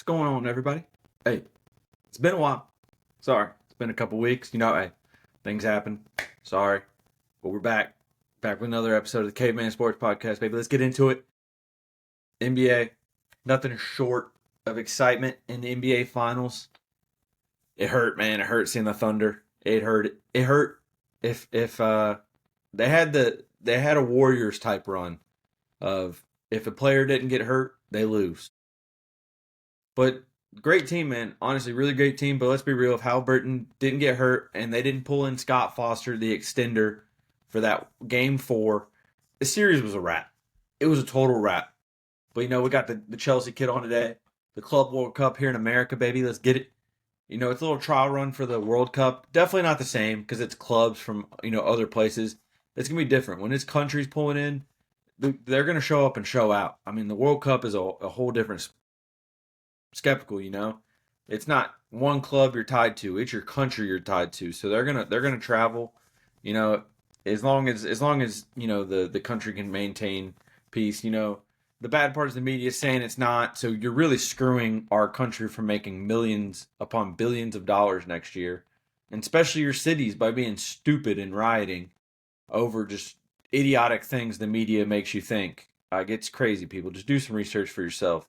going on, everybody? Hey, it's been a while. Sorry, it's been a couple weeks. Hey, things happen. Sorry, but we're back. Back with another episode of the Caveman Sports Podcast, baby. Let's get into it. NBA, nothing short of excitement in the NBA Finals. It hurt, man. It hurt seeing the Thunder. It hurt. It hurt if they had a Warriors type run of if a player didn't get hurt, they lose. But great team, man. Honestly, really great team. But let's be real. If Halliburton didn't get hurt and they didn't pull in Scott Foster, the extender, for that game 4, the series was a wrap. It was a total wrap. But, we got the Chelsea kid on today. The Club World Cup here in America, baby. Let's get it. It's a little trial run for the World Cup. Definitely not the same because it's clubs from, other places. It's going to be different. When it's countries pulling in, they're going to show up and show out. I mean, the World Cup is a whole different skeptical, It's not one club you're tied to, it's your country you're tied to. So they're gonna travel, as long as the country can maintain peace. The bad part is the media saying it's not, so you're really screwing our country from making millions upon billions of dollars next year. And especially your cities by being stupid and rioting over just idiotic things the media makes you think. It's crazy, people. Just do some research for yourself.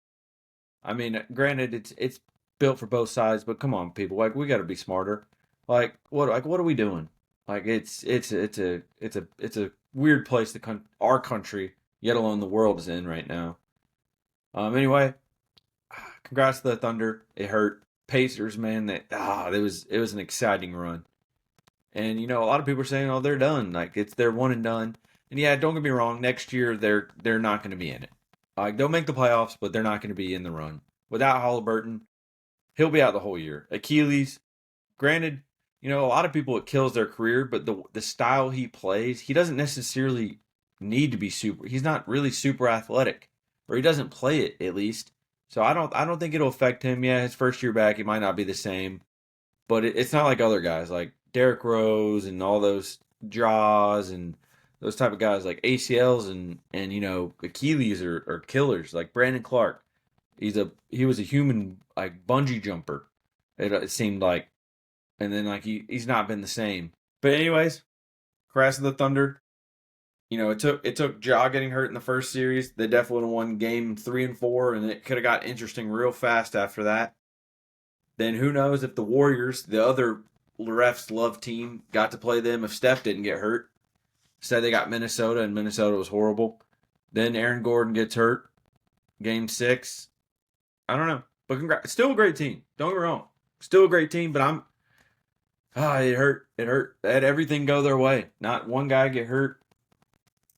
I mean, granted, it's built for both sides, but come on, people, we got to be smarter. What are we doing? It's a weird place our country, yet alone the world, is in right now. Anyway, congrats to the Thunder. It hurt. Pacers, man, it was an exciting run. And a lot of people are saying, "Oh, they're done. They're one and done." And yeah, don't get me wrong. Next year, they're not going to be in it. They'll make the playoffs, but they're not going to be in the run. Without Halliburton, he'll be out the whole year. Achilles, granted, a lot of people, it kills their career, but the style he plays, he doesn't necessarily need to be super. He's not really super athletic, or he doesn't play it, at least. So I don't think it'll affect him. Yeah, his first year back, he might not be the same, but it's not like other guys like Derrick Rose and all those Jaws and those type of guys. Like ACLs and Achilles are killers. Like Brandon Clark, he was a human bungee jumper. It seemed like, and then he's not been the same. But anyways, Crash of the Thunder. It took Ja getting hurt in the first series. They definitely would have won game 3 and 4, and it could have got interesting real fast after that. Then who knows if the Warriors, the other refs love team, got to play them if Steph didn't get hurt. Said they got Minnesota, and Minnesota was horrible. Then Aaron Gordon gets hurt. Game 6. I don't know. But congrats. Still a great team. Don't get me wrong. Still a great team, but it hurt. It hurt. They had everything go their way. Not one guy get hurt,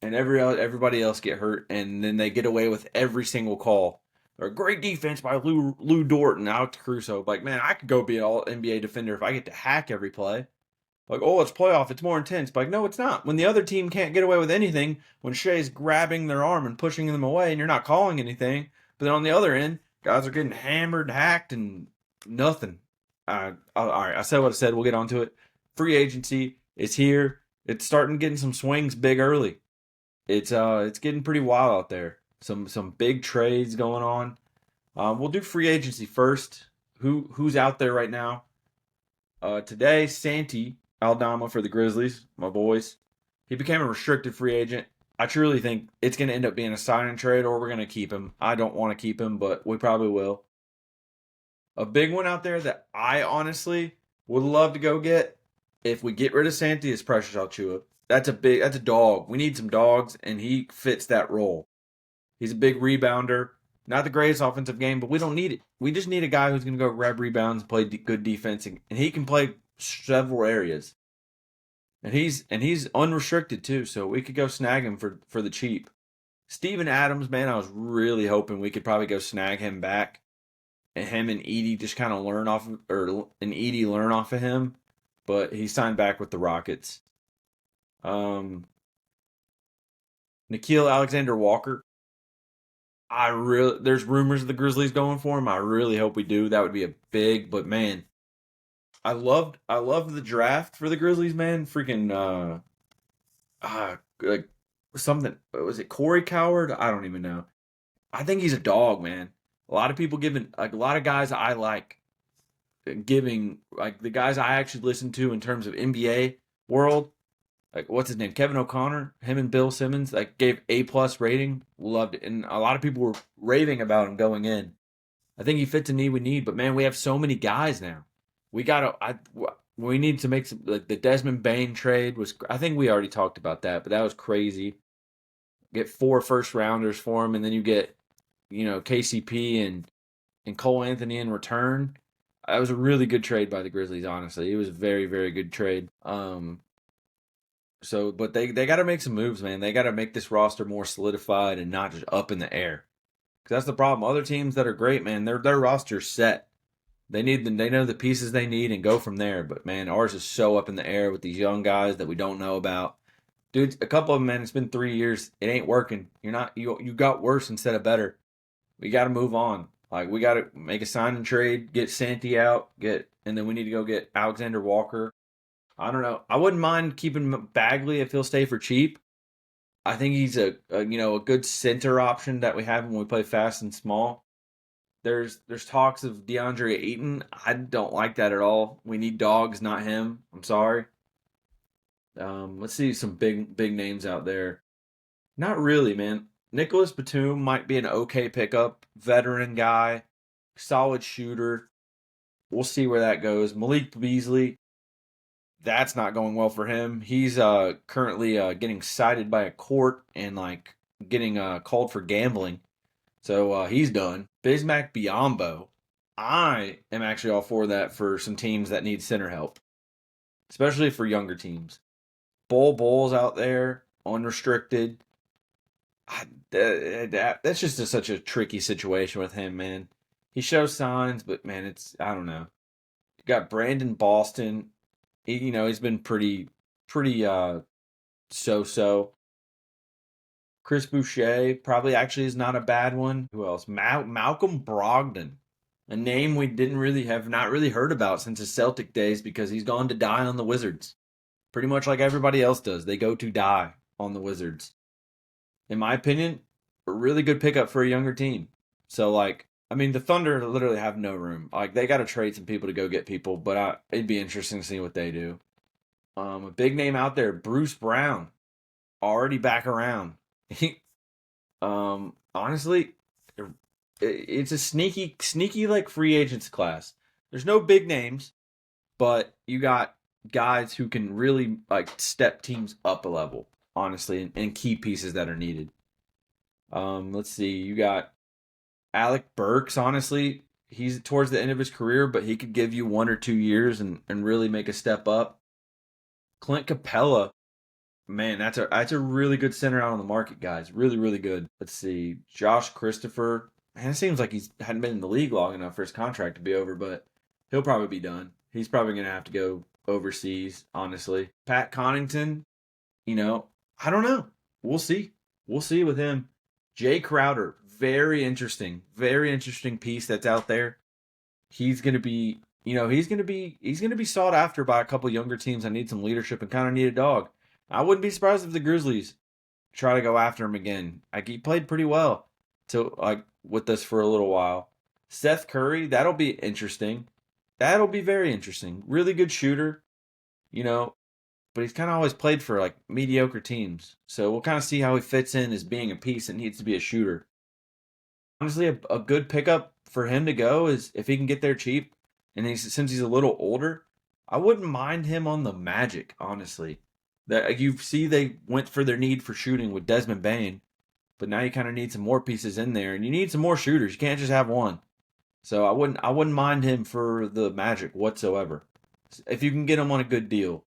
and everybody else get hurt, and then they get away with every single call. Or great defense by Lou Dort and Alex Caruso. Man, I could go be an all-NBA defender if I get to hack every play. It's playoff, it's more intense. But no, it's not. When the other team can't get away with anything, when Shea's grabbing their arm and pushing them away and you're not calling anything, but then on the other end, guys are getting hammered, hacked, and nothing. All right, I said what I said. We'll get on to it. Free agency is here. It's starting getting some swings big early. It's getting pretty wild out there. Some big trades going on. We'll do free agency first. Who's out there right now? Today, Santi Aldama for the Grizzlies, my boys. He became a restricted free agent. I truly think it's going to end up being a sign and trade, or we're going to keep him. I don't want to keep him, but we probably will. A big one out there that I honestly would love to go get, if we get rid of Santi, is Precious Achiuwa. That's a dog. We need some dogs, and he fits that role. He's a big rebounder. Not the greatest offensive game, but we don't need it. We just need a guy who's going to go grab rebounds, play good defense, and he can play several areas. And he's unrestricted too, so we could go snag him for the cheap. Steven Adams, man, I was really hoping we could probably go snag him back, and him and Edey just kind of learn off of him. But he signed back with the Rockets. Nickeil Alexander-Walker. There's rumors of the Grizzlies going for him. I really hope we do. That would be a big, but man, I loved the draft for the Grizzlies, man. Freaking something, was it Corey Coward? I don't even know. I think he's a dog, man. A lot of people giving, like, a lot of guys I like giving, like, the guys I actually listen to in terms of NBA world, like, what's his name, Kevin O'Connor, him and Bill Simmons, like, gave A+ rating, loved it, and a lot of people were raving about him going in. I think he fits a need we need, but man, we have so many guys now. We need to make some, like, the Desmond Bain trade was, I think we already talked about that, but that was crazy. Get 4 first rounders for him, and then you get, KCP and Cole Anthony in return. That was a really good trade by the Grizzlies, honestly. It was a very, very good trade. But they got to make some moves, man. They got to make this roster more solidified and not just up in the air. Because that's the problem. Other teams that are great, man, their roster's set. They know the pieces they need and go from there. But man, ours is so up in the air with these young guys that we don't know about. Dude, a couple of them, man, it's been 3 years. It ain't working. You got worse instead of better. We got to move on. Like, we got to make a sign and trade, get Santi out, and then we need to go get Alexander Walker. I don't know. I wouldn't mind keeping Bagley if he'll stay for cheap. I think he's a good center option that we have when we play fast and small. There's talks of DeAndre Ayton. I don't like that at all. We need dogs, not him. I'm sorry. Let's see some big names out there. Not really, man. Nicholas Batum might be an okay pickup. Veteran guy, solid shooter. We'll see where that goes. Malik Beasley. That's not going well for him. He's currently getting cited by a court and like getting called for gambling. So he's done. Bismack Biyombo. I am actually all for that for some teams that need center help, especially for younger teams. Bull's out there, unrestricted. That's just such a tricky situation with him, man. He shows signs, but man, I don't know. You got Brandon Boston. He's been pretty so-so. Chris Boucher probably actually is not a bad one. Who else? Malcolm Brogdon, a name we have not really heard about since his Celtic days because he's gone to die on the Wizards. Pretty much like everybody else does. They go to die on the Wizards. In my opinion, a really good pickup for a younger team. So, the Thunder literally have no room. Like, they got to trade some people to go get people, but it'd be interesting to see what they do. A big name out there, Bruce Brown, already back around. Honestly, it's a sneaky like free agents class. There's no big names, but you got guys who can really like step teams up a level, honestly, and key pieces that are needed. Let's see, you got Alec Burks. Honestly, he's towards the end of his career, but he could give you 1 or 2 years and really make a step up. Clint Capella, man, that's a really good center out on the market, guys. Really, really good. Let's see, Josh Christopher. Man, it seems like he hadn't been in the league long enough for his contract to be over, but he'll probably be done. He's probably going to have to go overseas, honestly. Pat Connaughton, I don't know. We'll see. We'll see with him. Jay Crowder, very interesting piece that's out there. He's going to be, he's going to be sought after by a couple younger teams that need some leadership and kind of need a dog. I wouldn't be surprised if the Grizzlies try to go after him again. He played pretty well with us for a little while. Seth Curry, that'll be interesting. That'll be very interesting. Really good shooter, but he's kind of always played for like mediocre teams. So we'll kind of see how he fits in as being a piece that needs to be a shooter. Honestly, a good pickup for him to go is if he can get there cheap, and since he's a little older, I wouldn't mind him on the Magic, honestly. You see they went for their need for shooting with Desmond Bain, but now you kind of need some more pieces in there, and you need some more shooters. You can't just have one. So I wouldn't mind him for the Magic whatsoever, if you can get him on a good deal.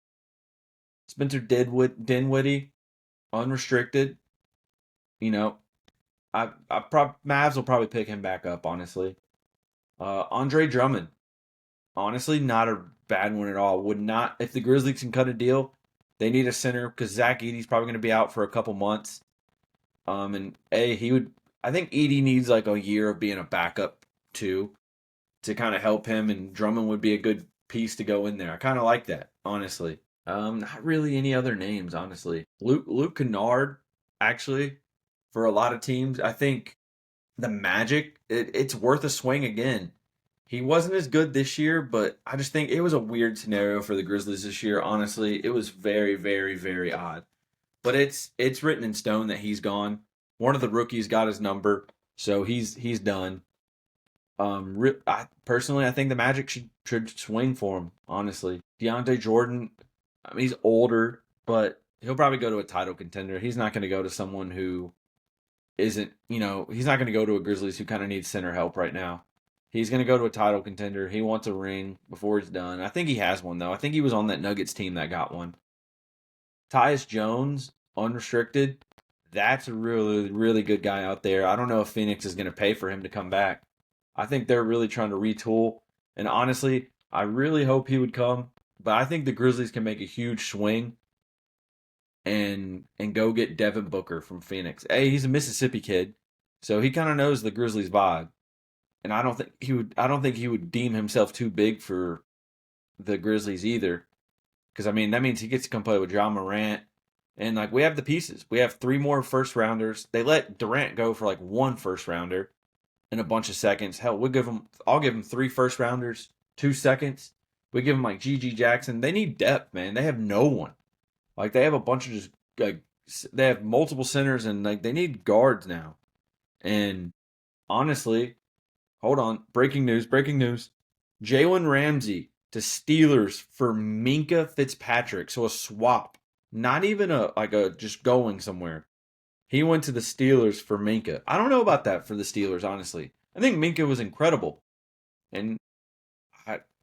Spencer Dinwiddie, unrestricted. Mavs will probably pick him back up, honestly. Andre Drummond, honestly, not a bad one at all. Would not, if the Grizzlies can cut a deal, they need a center because Zach Edey's probably going to be out for a couple months. I think Edey needs like a year of being a backup too, to kind of help him, and Drummond would be a good piece to go in there. I kind of like that, honestly. Not really any other names, honestly. Luke Kennard, actually, for a lot of teams, I think the Magic, it's worth a swing again. He wasn't as good this year, but I just think it was a weird scenario for the Grizzlies this year. Honestly, it was very, very, very odd. But it's written in stone that he's gone. One of the rookies got his number, so he's done. I think the Magic should swing for him. Honestly, DeAndre Jordan, I mean, he's older, but he'll probably go to a title contender. He's not going to go to someone who isn't, he's not going to go to a Grizzlies who kind of needs center help right now. He's going to go to a title contender. He wants a ring before he's done. I think he has one, though. I think he was on that Nuggets team that got one. Tyus Jones, unrestricted. That's a really, really good guy out there. I don't know if Phoenix is going to pay for him to come back. I think they're really trying to retool. And honestly, I really hope he would come. But I think the Grizzlies can make a huge swing and go get Devin Booker from Phoenix. Hey, he's a Mississippi kid, so he kind of knows the Grizzlies vibe. And I don't think he would deem himself too big for the Grizzlies either. Because I mean that means he gets to come play with John Morant. And like we have the pieces. We have 3 more first rounders. They let Durant go for like 1 first rounder and a bunch of seconds. Hell, I'll give him 3 first rounders, 2 seconds. We give him like GG Jackson. They need depth, man. They have no one. Like they have a bunch of just like they have multiple centers and like they need guards now. And honestly, hold on, breaking news, breaking news. Jalen Ramsey to Steelers for Minka Fitzpatrick. So a swap. Not even a just going somewhere. He went to the Steelers for Minka. I don't know about that for the Steelers, honestly. I think Minka was incredible. And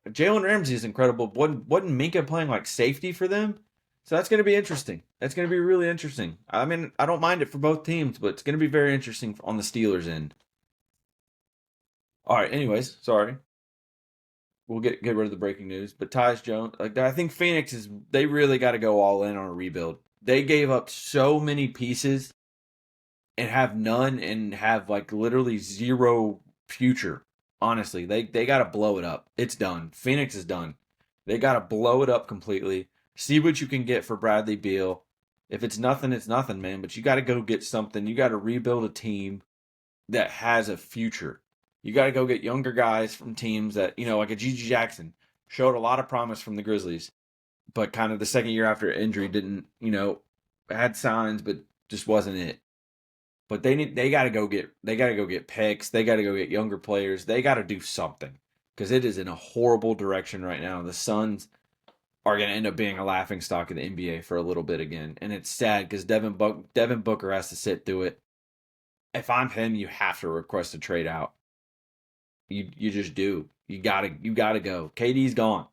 Jalen Ramsey is incredible. Wasn't Minka playing like safety for them? So that's going to be interesting. That's going to be really interesting. I mean, I don't mind it for both teams, but it's going to be very interesting on the Steelers' end. All right. Anyways, sorry. We'll get rid of the breaking news. But Tyus Jones, like I think Phoenix they really got to go all in on a rebuild. They gave up so many pieces and have none and have like literally zero future. Honestly, they got to blow it up. It's done. Phoenix is done. They got to blow it up completely. See what you can get for Bradley Beal. If it's nothing, it's nothing, man. But you got to go get something. You got to rebuild a team that has a future. You got to go get younger guys from teams that, like a GG Jackson, showed a lot of promise from the Grizzlies, but kind of the second year after injury didn't, had signs, but just wasn't it. But they got to go get picks. They got to go get younger players. They got to do something because it is in a horrible direction right now. The Suns are going to end up being a laughing stock in the NBA for a little bit again, and it's sad because Devin Booker has to sit through it. If I'm him, you have to request a trade out. You just do. You gotta go. KD's gone.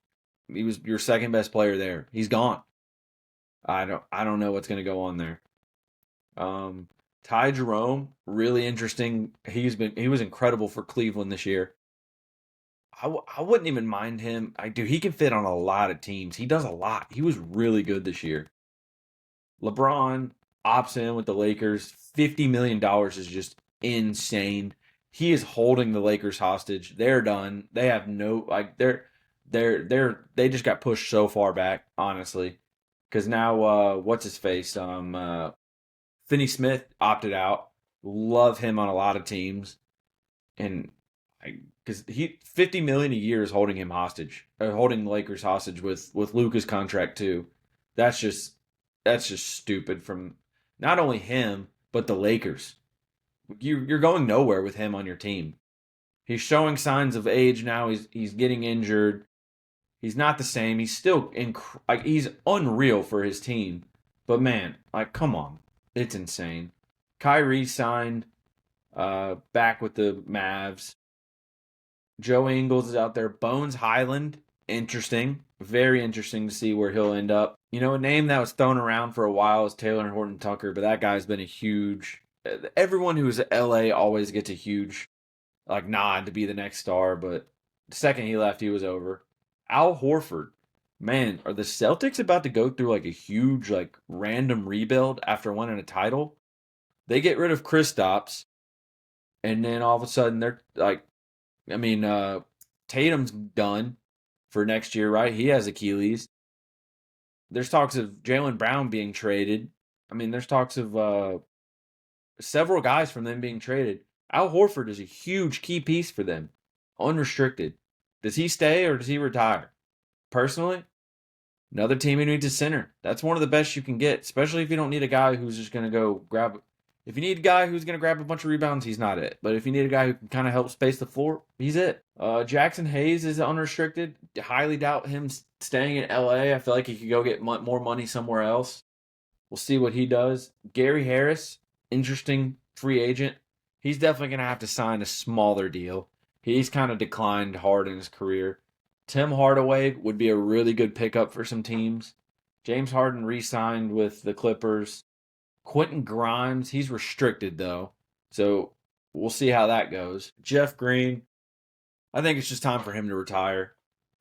He was your second best player there. He's gone. I don't know what's gonna go on there. Ty Jerome, really interesting. He was incredible for Cleveland this year. I wouldn't even mind him. He can fit on a lot of teams. He does a lot. He was really good this year. LeBron opts in with the Lakers. $50 million is just insane. He is holding the Lakers hostage. They're done. They have no they just got pushed so far back, honestly. Because now what's his face? Finney Smith opted out. Love him on a lot of teams. And because he $50 million a year is holding him hostage. Holding the Lakers hostage with Luka's contract too. That's just stupid from not only him, but the Lakers. You're going nowhere with him on your team. He's showing signs of age now. He's getting injured. He's not the same. He's still he's unreal for his team. But man, come on, it's insane. Kyrie signed back with the Mavs. Joe Ingles is out there. Bones Highland, interesting. Very interesting to see where he'll end up. A name that was thrown around for a while is Taylor Horton Tucker, but that guy's been a huge. Everyone who's at LA always gets a huge nod to be the next star, but the second he left, he was over. Al Horford, man, are the Celtics about to go through a huge random rebuild after winning a title? They get rid of Kristaps, and then all of a sudden they're Tatum's done for next year, right? He has Achilles. There's talks of Jaylen Brown being traded. There's talks of several guys from them being traded. Al Horford is a huge key piece for them, unrestricted. Does he stay or does he retire? Personally, another team who needs a center. That's one of the best you can get, especially if you don't need a guy who's just going to go grab. If you need a guy who's going to grab a bunch of rebounds, he's not it. But if you need a guy who can kind of help space the floor, he's it. Jackson Hayes is unrestricted. Highly doubt him staying in LA. I feel like he could go get more money somewhere else. We'll see what he does. Gary Harris, interesting free agent. He's definitely going to have to sign a smaller deal. He's kind of declined hard in his career. Tim Hardaway would be a really good pickup for some teams. James Harden re-signed with the Clippers. Quentin Grimes, he's restricted though. So we'll see how that goes. Jeff Green, I think it's just time for him to retire.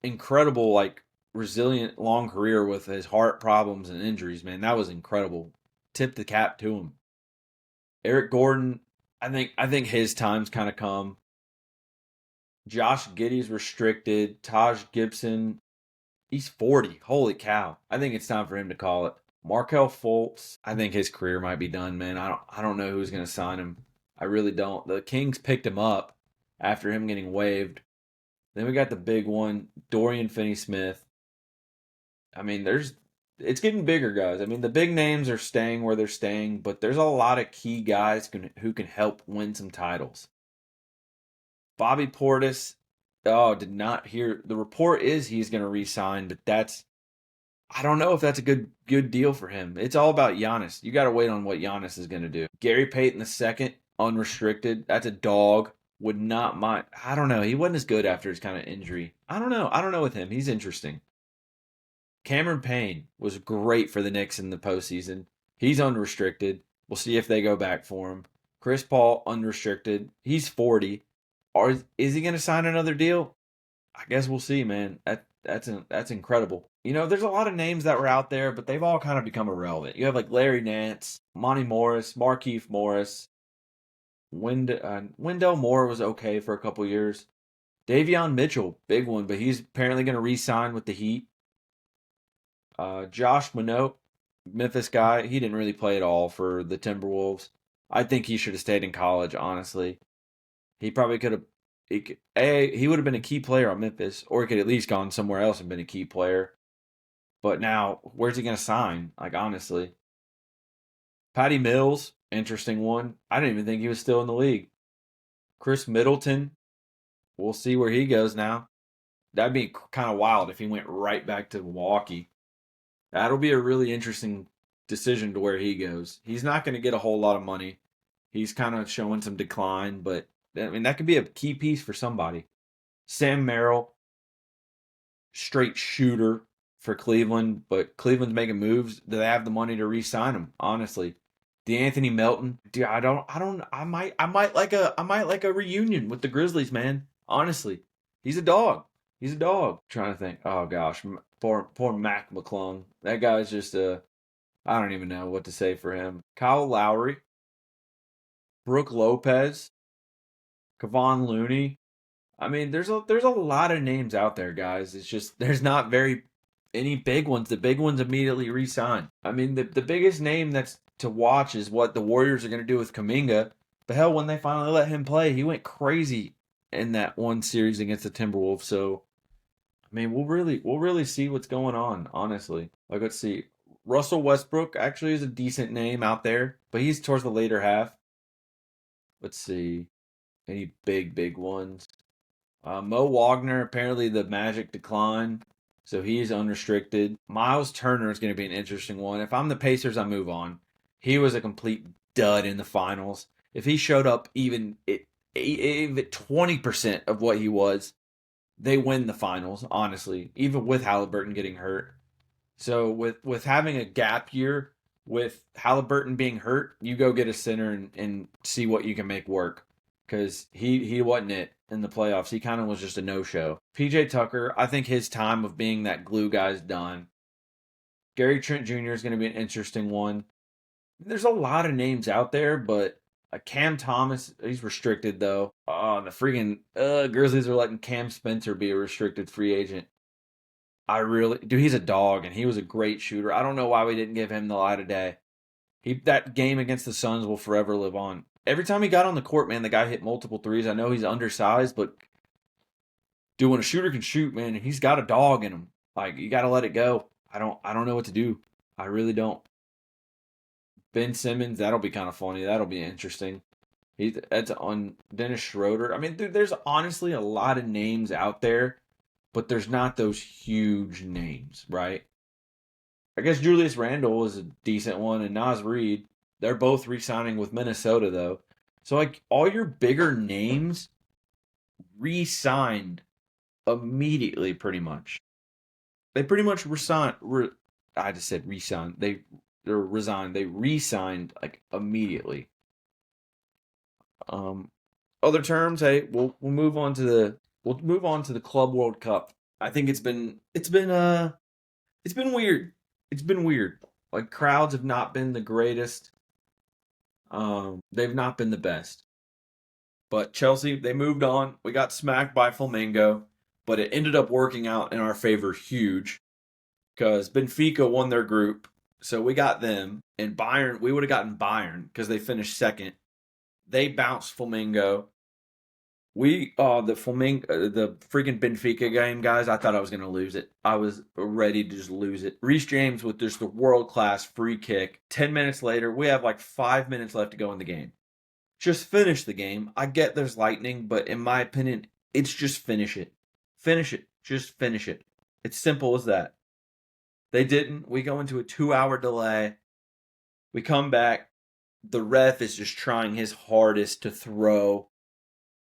Incredible, resilient long career with his heart problems and injuries, man. That was incredible. Tip the cap to him. Eric Gordon, I think his time's kind of come. Josh Giddey's restricted. Taj Gibson, he's 40. Holy cow. I think it's time for him to call it. Markelle Fultz, I think his career might be done, man. I don't know who's going to sign him. I really don't. The Kings picked him up after him getting waived. Then we got the big one, Dorian Finney-Smith. I mean, it's getting bigger, guys. I mean, the big names are staying where they're staying, but there's a lot of key guys who can help win some titles. Bobby Portis, did not hear. The report is he's going to re-sign, but I don't know if that's a good deal for him. It's all about Giannis. You got to wait on what Giannis is going to do. Gary Payton II, unrestricted. That's a dog. Would not mind. I don't know. He wasn't as good after his kind of injury. I don't know with him. He's interesting. Cameron Payne was great for the Knicks in the postseason. He's unrestricted. We'll see if they go back for him. Chris Paul, unrestricted. He's 40. Is he going to sign another deal? I guess we'll see, man. That's incredible. You know, there's a lot of names that were out there, but they've all kind of become irrelevant. You have Larry Nance, Monty Morris, Markieff Morris. Wendell Moore was okay for a couple years. Davion Mitchell, big one, but he's apparently going to re-sign with the Heat. Josh Minot, Memphis guy, he didn't really play at all for the Timberwolves. I think he should have stayed in college, honestly. He probably could have. He would have been a key player on Memphis, or he could at least gone somewhere else and been a key player. But now, where's he going to sign? Honestly. Patty Mills, interesting one. I didn't even think he was still in the league. Chris Middleton, we'll see where he goes now. That'd be kind of wild if he went right back to Milwaukee. That'll be a really interesting decision to where he goes. He's not going to get a whole lot of money. He's kind of showing some decline, but I mean, that could be a key piece for somebody. Sam Merrill, straight shooter for Cleveland, but Cleveland's making moves. Do they have the money to re-sign him? Honestly, DeAnthony Melton. Dude, I might like a reunion with the Grizzlies, man. Honestly, he's a dog. He's a dog. Trying to think. Oh gosh, poor Mac McClung. That guy's just I don't even know what to say for him. Kyle Lowry, Brooke Lopez, Kevon Looney. I mean, there's a lot of names out there, guys. It's just there's not very any big ones. The big ones immediately re-sign. I mean, the biggest name that's to watch is what the Warriors are going to do with Kuminga. But hell, when they finally let him play, he went crazy in that one series against the Timberwolves. So, I mean, we'll really see what's going on, honestly. Let's see. Russell Westbrook actually is a decent name out there, but he's towards the later half. Let's see. Any big ones? Mo Wagner, apparently the Magic decline, so he's unrestricted. Miles Turner is going to be an interesting one. If I'm the Pacers, I move on. He was a complete dud in the finals. If he showed up even 20% of what he was, they win the finals, honestly, even with Halliburton getting hurt. So with having a gap year, with Halliburton being hurt, you go get a center and see what you can make work. Because he wasn't it in the playoffs. He kind of was just a no-show. PJ Tucker, I think his time of being that glue guy is done. Gary Trent Jr. is going to be an interesting one. There's a lot of names out there, but Cam Thomas, he's restricted though. The freaking Grizzlies are letting Cam Spencer be a restricted free agent. He's a dog, and he was a great shooter. I don't know why we didn't give him the light of day. That game against the Suns will forever live on. every time he got on the court, man, the guy hit multiple threes. I know he's undersized, but dude, when a shooter can shoot, man, he's got a dog in him. Like, you got to let it go. I don't know what to do. I really don't. Ben Simmons, that'll be kind of funny. That'll be interesting. That's on Dennis Schroeder. I mean, dude, there's honestly a lot of names out there, but there's not those huge names, right? I guess Julius Randle is a decent one, and Naz Reid. They're both re-signing with Minnesota, though. So, like, all your bigger names re-signed immediately, pretty much. They pretty much resigned. I just said re-signed. They're resigned. They re-signed like immediately. Um, Other terms, hey, we'll move on to the Club World Cup. I think it's been weird. It's been weird. Like, crowds have not been the greatest. They've not been the best. But Chelsea, they moved on. We got smacked by Flamengo, but it ended up working out in our favor huge because Benfica won their group. So we got them. And Bayern, we would have gotten Bayern because they finished second. They bounced Flamengo. The freaking Benfica game, guys, I thought I was going to lose it. I was ready to just lose it. Reece James with just the world-class free kick. 10 minutes later, we have like 5 minutes left to go in the game. Just finish the game. I get there's lightning, but in my opinion, it's just finish it. Finish it. Just finish it. It's simple as that. They didn't. We go into a 2-hour delay. We come back. The ref is just trying his hardest to throw.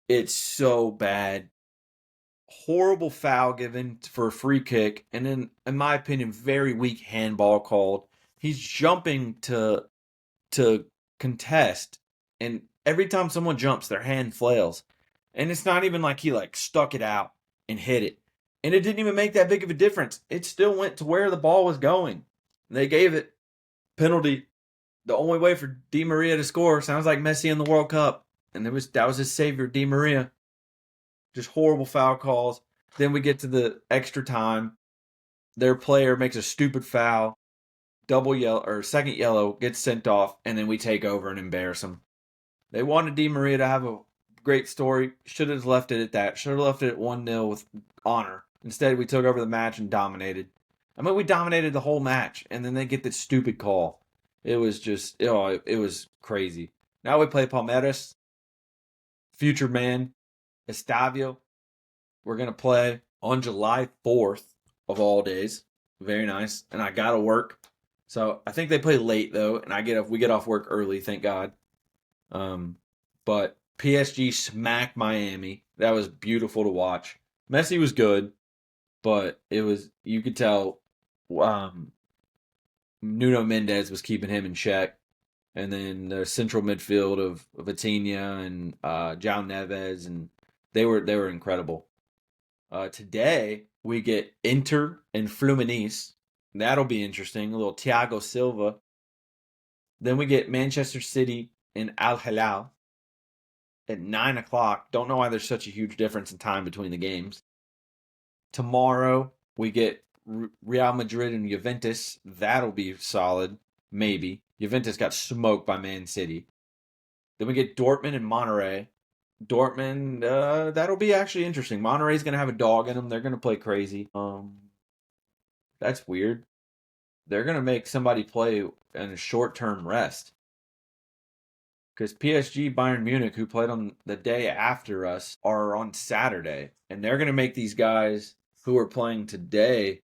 It's so bad. Horrible foul given for a free kick. And then, in my opinion, very weak handball called. He's jumping to contest. And every time someone jumps, their hand flails. And it's not even like he like stuck it out and hit it. And it didn't even make that big of a difference. It still went to where the ball was going. They gave it penalty. The only way for Di Maria to score sounds like Messi in the World Cup. And that was his savior, Di Maria. Just horrible foul calls. Then we get to the extra time. Their player makes a stupid foul. Double yellow or second yellow, gets sent off, and then we take over and embarrass them. They wanted Di Maria to have a great story. Should have left it at that. Should have left it at 1-0 with honor. Instead, we took over the match and dominated. I mean, we dominated the whole match, and then they get this stupid call. It was just, it was crazy. Now we play Palmeiras. Future man, Estavio. We're going to play on July 4th of all days. Very nice. And I got to work. So I think they play late, though, and we get off work early, thank God. But PSG smacked Miami. That was beautiful to watch. Messi was good, but you could tell Nuno Mendes was keeping him in check. And then the central midfield of Vitinha and João Neves, and they were incredible. Today we get Inter and Fluminense. That'll be interesting. A little Thiago Silva. Then we get Manchester City and Al Hilal at 9 o'clock. Don't know why there's such a huge difference in time between the games. Tomorrow we get Real Madrid and Juventus. That'll be solid, maybe. Juventus got smoked by Man City. Then we get Dortmund and Monterrey. Dortmund, that'll be actually interesting. Monterrey's going to have a dog in them. They're going to play crazy. That's weird. They're going to make somebody play in a short-term rest. Because PSG, Bayern Munich, who played on the day after us, are on Saturday. And they're going to make these guys who are playing today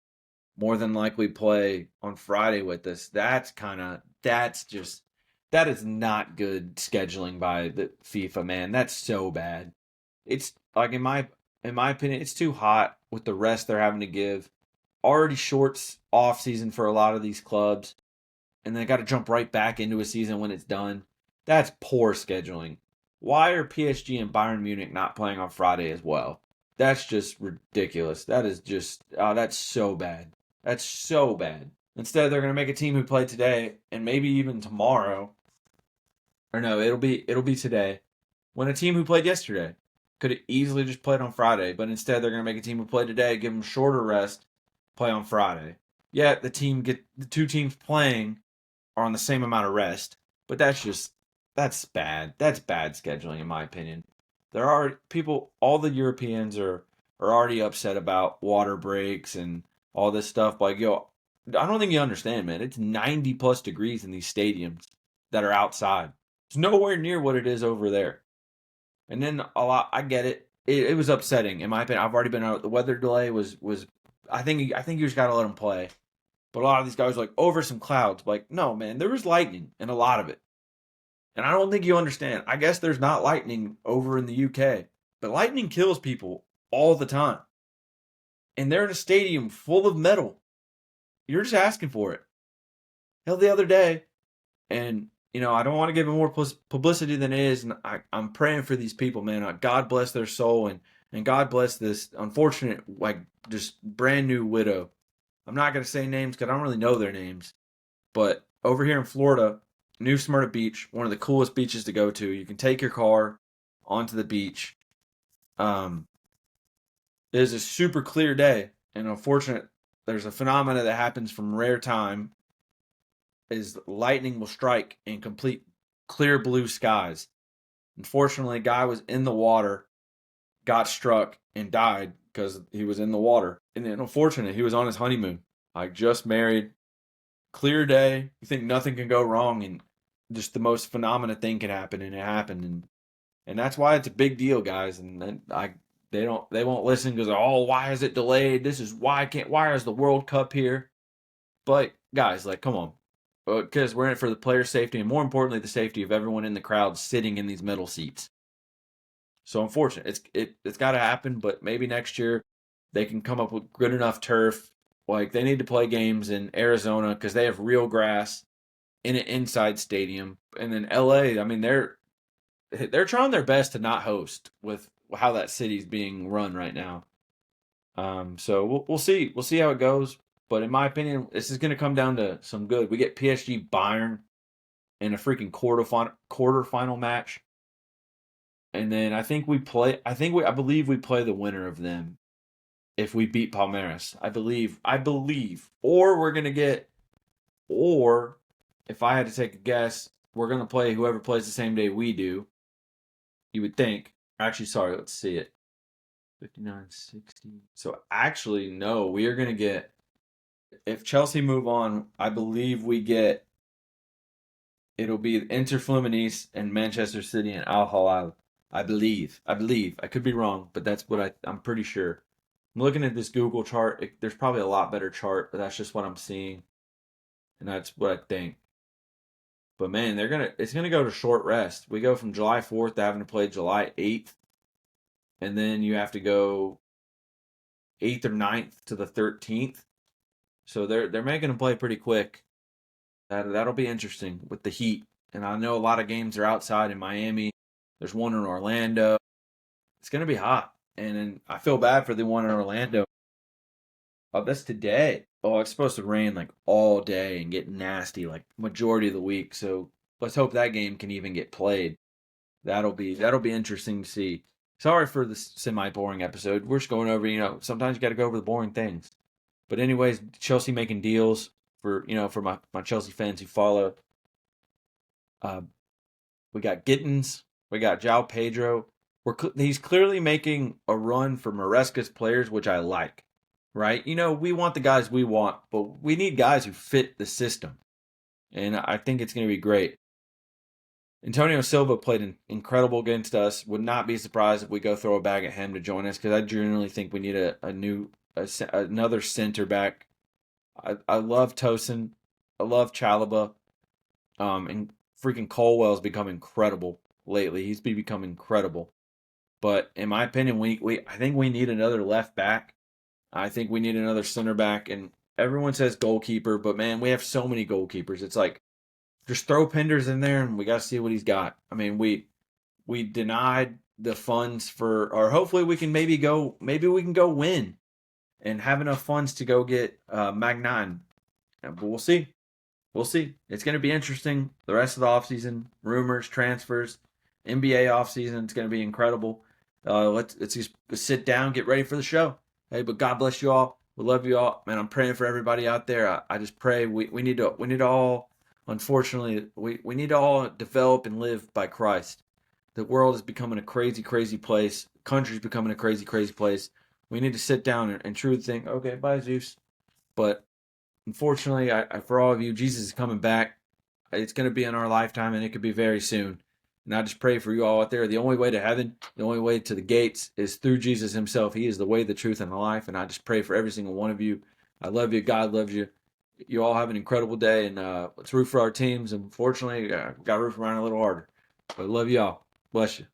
more than likely play on Friday with us. That is not good scheduling by the FIFA, man. That's so bad. It's like in my opinion, it's too hot with the rest they're having to give. Already short off season for a lot of these clubs, and they got to jump right back into a season when it's done. That's poor scheduling. Why are PSG and Bayern Munich not playing on Friday as well? That's just ridiculous. That's so bad. That's so bad. Instead, they're going to make a team who played today and maybe even tomorrow. Or no, it'll be today. When a team who played yesterday could have easily just played on Friday, but instead they're going to make a team who played today, give them shorter rest, play on Friday. Yet the two teams playing are on the same amount of rest, but that's just that's bad. That's bad scheduling, in my opinion. There are people, all the Europeans are already upset about water breaks and all this stuff. Like, yo, I don't think you understand, man. It's 90 plus degrees in these stadiums that are outside. It's nowhere near what it is over there. And then a lot, I get it. It was upsetting, in my opinion. I've already been out. The weather delay was. I think you just got to let them play. But a lot of these guys were like over some clouds. Like, no, man, there was lightning in a lot of it. And I don't think you understand. I guess there's not lightning over in the UK, but lightning kills people all the time. And they're in a stadium full of metal. You're just asking for it. Hell, the other day, and I don't want to give it more publicity than it is, and I'm praying for these people, man. God bless their soul, and God bless this unfortunate, like, just brand new widow. I'm not gonna say names because I don't really know their names, but over here in Florida, New Smyrna Beach, one of the coolest beaches to go to. You can take your car onto the beach. It is a super clear day, and unfortunate, there's a phenomena that happens from rare time, is lightning will strike in complete clear blue skies. Unfortunately, a guy was in the water, got struck, and died because he was in the water. And then, unfortunately, he was on his honeymoon, like just married, clear day. You think nothing can go wrong, and just the most phenomena thing can happen, and it happened. And that's why it's a big deal, guys. And then they won't listen because, oh, why is it delayed? This is why is the World Cup here? But guys, like, come on, because we're in it for the player safety, and more importantly, the safety of everyone in the crowd sitting in these middle seats. So unfortunate, it's got to happen. But maybe next year they can come up with good enough turf. Like, they need to play games in Arizona because they have real grass in an inside stadium, and then LA. I mean, they're trying their best to not host with how that city's being run right now. So we'll see. We'll see how it goes. But in my opinion, this is going to come down to some good. We get PSG Bayern in a freaking quarterfinal match, and then I think we play. I believe we play the winner of them if we beat Palmeiras. I believe. Or we're going to get. Or if I had to take a guess, we're going to play whoever plays the same day we do. You would think. Actually, sorry, let's see it. 59-60. So actually, no, we are going to get, if Chelsea move on, I believe we get, it'll be Inter Fluminense and Manchester City and Al Hilal. I believe. I could be wrong, but that's what I'm pretty sure. I'm looking at this Google chart. There's probably a lot better chart, but that's just what I'm seeing. And that's what I think. But man, it's gonna go to short rest. We go from July 4th to having to play July 8th, and then you have to go 8th or 9th to the 13th. So they're making them play pretty quick. That'll be interesting with the heat. And I know a lot of games are outside in Miami. There's one in Orlando. It's gonna be hot, and then I feel bad for the one in Orlando. Oh, that's today. Oh, it's supposed to rain like all day and get nasty like majority of the week. So let's hope that game can even get played. That'll be interesting to see. Sorry for this semi-boring episode. We're just going over, sometimes you got to go over the boring things. But anyways, Chelsea making deals for my Chelsea fans who follow. We got Gittins. We got João Pedro. He's clearly making a run for Maresca's players, which I like. Right? We want the guys we want, but we need guys who fit the system. And I think it's going to be great. Antonio Silva played incredible against us. Would not be surprised if we go throw a bag at him to join us, because I genuinely think we need another center back. I love Tosin. I love Chalobah. And freaking Colwell's become incredible lately. He's become incredible. But in my opinion, I think we need another left back. I think we need another center back, and everyone says goalkeeper, but man, we have so many goalkeepers. It's like, just throw Penders in there, and we got to see what he's got. I mean, we denied the funds or hopefully we can maybe we can go win and have enough funds to go get Magnan. But we'll see. It's going to be interesting. The rest of the offseason, rumors, transfers, NBA offseason, it's going to be incredible. Let's just sit down, get ready for the show. Hey, but God bless you all. We love you all, man. I'm praying for everybody out there. I just pray we need to all unfortunately, we need to all develop and live by Christ. The world is becoming a crazy, crazy place. Country's becoming a crazy, crazy place. We need to sit down and truly think, okay, bye, Zeus. But unfortunately, for all of you, Jesus is coming back. It's going to be in our lifetime, and it could be very soon. And I just pray for you all out there. The only way to heaven, the only way to the gates is through Jesus himself. He is the way, the truth, and the life. And I just pray for every single one of you. I love you. God loves you. You all have an incredible day. And let's root for our teams. Unfortunately, got to root for mine a little harder. But I love you all. Bless you.